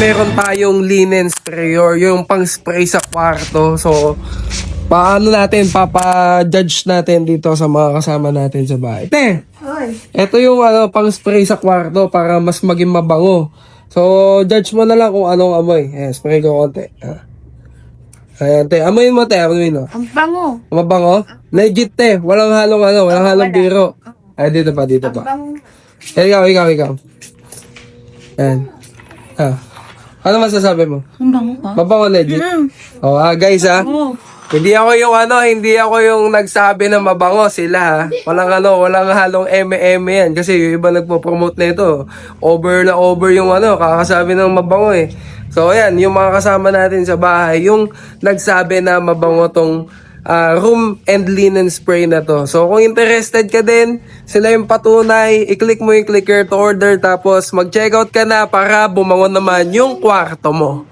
meron tayong linen sprayer, yung pang spray sa kwarto. So, paano natin, papa-judge natin dito sa mga kasama natin sa bahay. Te, ito yung pang spray sa kwarto para mas maging mabango. So, judge mo na lang kung anong amoy. Spray ko konti. Ayan, te. Amoyin mo, te. Amoyin mo. Ang bango. Mabango? Legit, te. Walang halong walang halong biro. Ay, dito pa. Ang bango. Ikaw. Ayan. Ano masasabi mo? Ang bango ka? Mabango, legit. Guys, Oo. hindi ako yung nagsabi na mabango sila. Walang halong eme yan. Kasi yung iba nagpo-promote na ito. Over yung kakasabi ng mabango eh. So ayan, yung mga kasama natin sa bahay, yung nagsabi na mabango tong room and linen spray na to. So kung interested ka din, sila yung patunay, i-click mo yung clicker to order tapos mag-checkout ka na para bumangon naman yung kwarto mo.